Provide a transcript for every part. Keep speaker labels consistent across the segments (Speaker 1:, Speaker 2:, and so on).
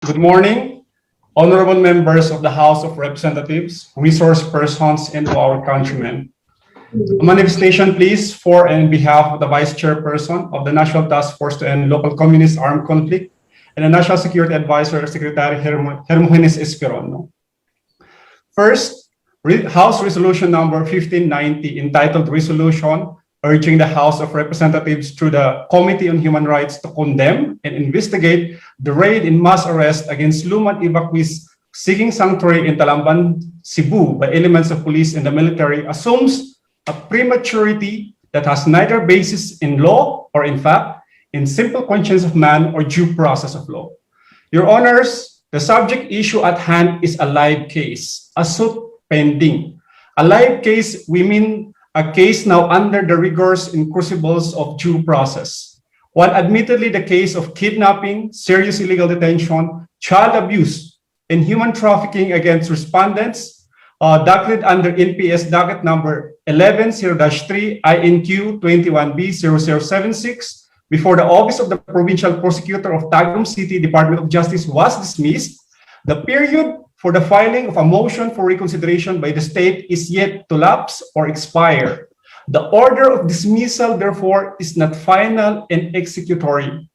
Speaker 1: Good morning, honorable members of the House of Representatives, resource persons, and our countrymen. A manifestation, please, for and on behalf of the Vice Chairperson of the National Task Force to End Local Communist Armed Conflict and the National Security Advisor, Secretary Hermogenes Esperon. First, House Resolution number 1590, entitled Resolution urging the House of Representatives through the Committee on Human Rights to condemn and investigate the raid in mass arrest against Lumad evacuees seeking sanctuary in Talamban, Cebu by elements of police and the military, assumes a prematurity that has neither basis in law or in fact in simple conscience of man or due process of law. Your Honors, the subject issue at hand is a live case, a suit pending. A live case, we mean a case now under the rigors and crucibles of due process. While admittedly the case of kidnapping, serious illegal detention, child abuse, and human trafficking against respondents, documented under NPS docket number 11-0-3 INQ 21B0076 before the Office of the Provincial Prosecutor of Tagum City Department of Justice was dismissed, the period for the filing of a motion for reconsideration by the state is yet to lapse or expire. The order of dismissal, therefore, is not final and executory.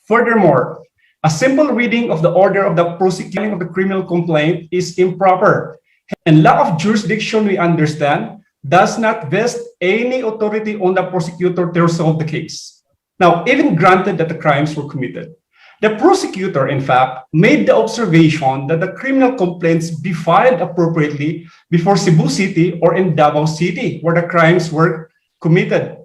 Speaker 1: Furthermore, a simple reading of the order of the prosecuting of the criminal complaint is improper, and lack of jurisdiction, we understand, does not vest any authority on the prosecutor to resolve the case. Now, even granted that the crimes were committed, the prosecutor, in fact, made the observation that the criminal complaints be filed appropriately before Cebu City or in Davao City, where the crimes were committed.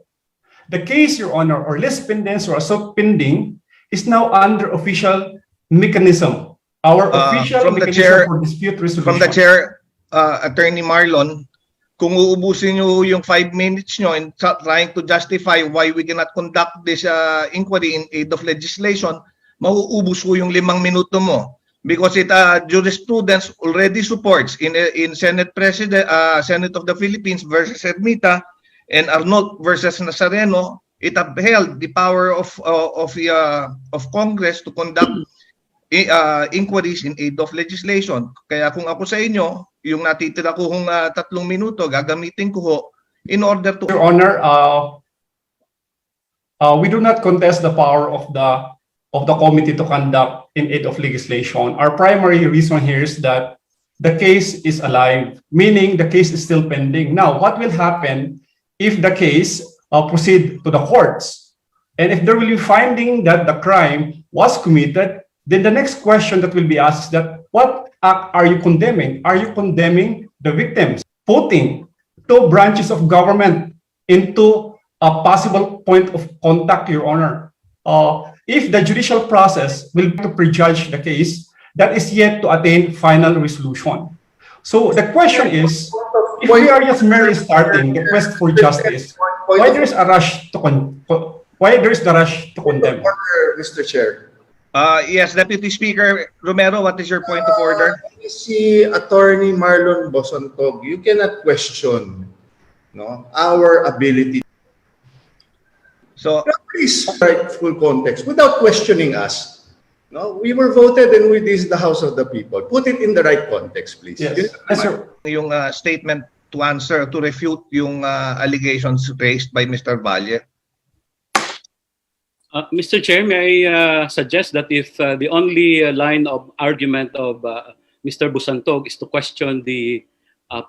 Speaker 1: The case, Your Honor, or list pendens or assault pending, is now under official mechanism. Our official mechanism for dispute resolution.
Speaker 2: From the chair, Attorney Marlon, kung uubusin nyo yung 5 minutes nyo in trying to justify why we cannot conduct this inquiry in aid of legislation, mauubos ko yung 5 minuto mo because jurisprudence already supports in Senate of the Philippines versus Ermita and Arnold versus Nazareno. It upheld the power of Congress to conduct inquiries in aid of legislation. Kaya kung ako sa inyo, yung natitira ko kung 3 minuto, gagamitin ko ho in order to...
Speaker 1: Your Honor, we do not contest the power of the committee to conduct in aid of legislation. Our primary reason here is that the case is alive, meaning the case is still pending. Now, what will happen if the case proceed to the courts? And if there will be finding that the crime was committed, then the next question that will be asked is that what act are you condemning? Are you condemning the victims? Putting 2 branches of government into a possible point of contact, Your Honor. If the judicial process will to prejudge the case, that is yet to attain final resolution. So the question is, if we are just merely starting the quest for justice, why there is the rush to condemn?
Speaker 3: Mr. Chair.
Speaker 2: Yes, Deputy Speaker Romero, what is your point of order?
Speaker 3: Si Attorney Marlon Bosantog, you cannot question our ability.
Speaker 2: So,
Speaker 3: please, rightful context, without questioning us. No, we were voted and this is the House of the People. Put it in the right context, please.
Speaker 1: Yes. Yes, sir.
Speaker 2: Yung statement to answer, to refute yung allegations raised by Mr. Valle.
Speaker 4: Mr. Chair, may I suggest that if the only line of argument of Mr. Busantog is to question the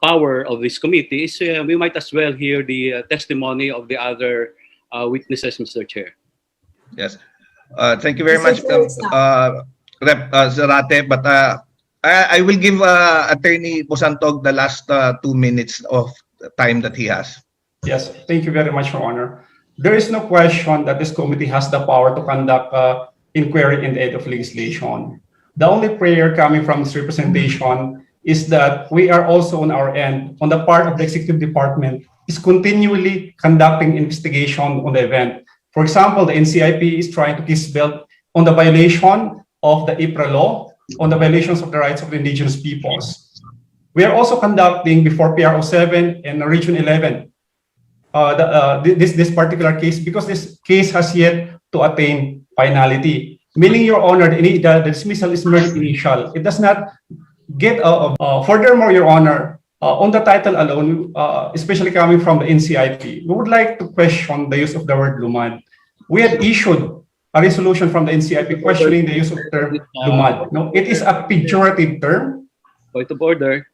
Speaker 4: power of this committee, we might as well hear the testimony of the other witnesses, Mr. Chair.
Speaker 2: Yes. Thank you very much, Rep. Zarate. But I will give Attorney Busantog the last 2 minutes of time that he has.
Speaker 1: Yes, thank you very much, Your Honor. There is no question that this committee has the power to conduct inquiry in the aid of legislation. The only prayer coming from this representation is that we are also on our end, on the part of the executive department, is continually conducting investigation on the event. For example, the NCIP is trying to kiss belt on the violation of the IPRA law, on the violations of the rights of the indigenous peoples. We are also conducting before PRO 7 and Region 11 this particular case, because this case has yet to attain finality. Meaning, Your Honor, the dismissal is merely initial. It does not get furthermore, Your Honor, on the title alone, especially coming from the NCIP, we would like to question the use of the word Lumad. We had issued a resolution from the NCIP questioning the use of the term Lumad. No, it is a pejorative term.
Speaker 4: Point of order.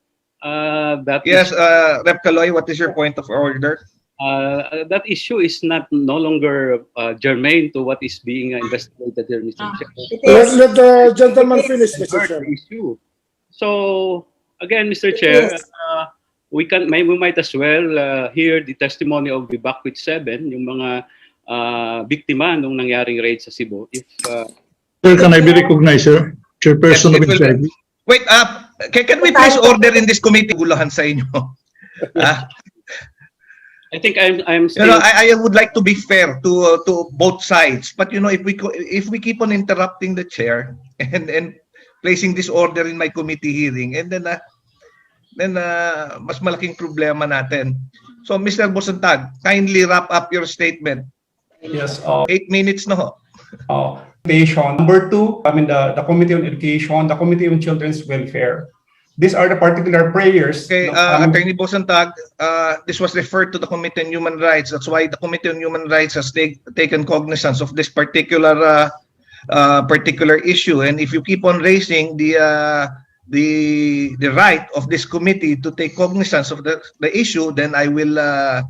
Speaker 4: That
Speaker 2: Yes, Rep. Caloy, what is your point of order?
Speaker 4: that issue is no longer germane to what is being investigated here, Mr. Chair.
Speaker 5: Let the gentleman finish, Mr.
Speaker 4: Third
Speaker 5: Chairman.
Speaker 4: issue. So again, Mr. Chair, we might as well hear the testimony of the Backwit 7, yung mga biktima nung nangyaring raid sa Cebu. If
Speaker 6: Sir, can I be recognized, sir? Chairperson of
Speaker 2: It will-
Speaker 6: NTF.
Speaker 2: Wait, can we please order in this committee? Gulahan sa inyo.
Speaker 4: I think I'm
Speaker 2: You
Speaker 4: still.
Speaker 2: know, I would like to be fair to both sides, but you know, if we keep on interrupting the chair and placing this order in my committee hearing, and then mas malaking problema natin. So, Mr. Bosantag, kindly wrap up your statement.
Speaker 1: Yes.
Speaker 2: 8 minutes na ho.
Speaker 1: Education. Number 2, I mean the Committee on Education, the Committee on Children's Welfare. These are the particular prayers.
Speaker 2: Okay, Attorney Bosantag, this was referred to the Committee on Human Rights. That's why the Committee on Human Rights has taken cognizance of this particular issue. And if you keep on raising the right of this committee to take cognizance of the issue, then I will have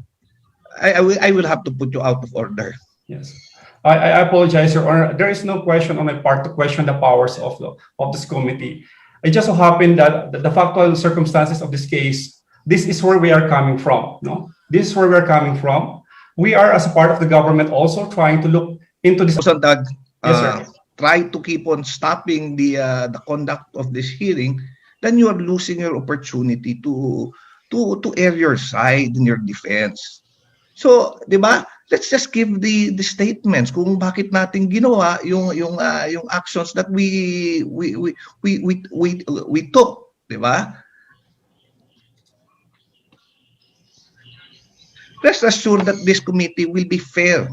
Speaker 2: to put you out of order.
Speaker 1: Yes. I apologize, Your Honor. There is no question on my part to question the powers of this committee. It just so happened that the factual circumstances of this case, this is where we are coming from. No, this is where we are coming from. We are, as a part of the government, also trying to look into this.
Speaker 2: Bosantag,
Speaker 1: Yes, sir.
Speaker 2: try to keep on stopping the conduct of this hearing, then you are losing your opportunity to air your side in your defense. So, 'di ba? Let's just give the statements kung bakit natin ginawa yung actions that we took, 'di ba? Rest assured that this committee will be fair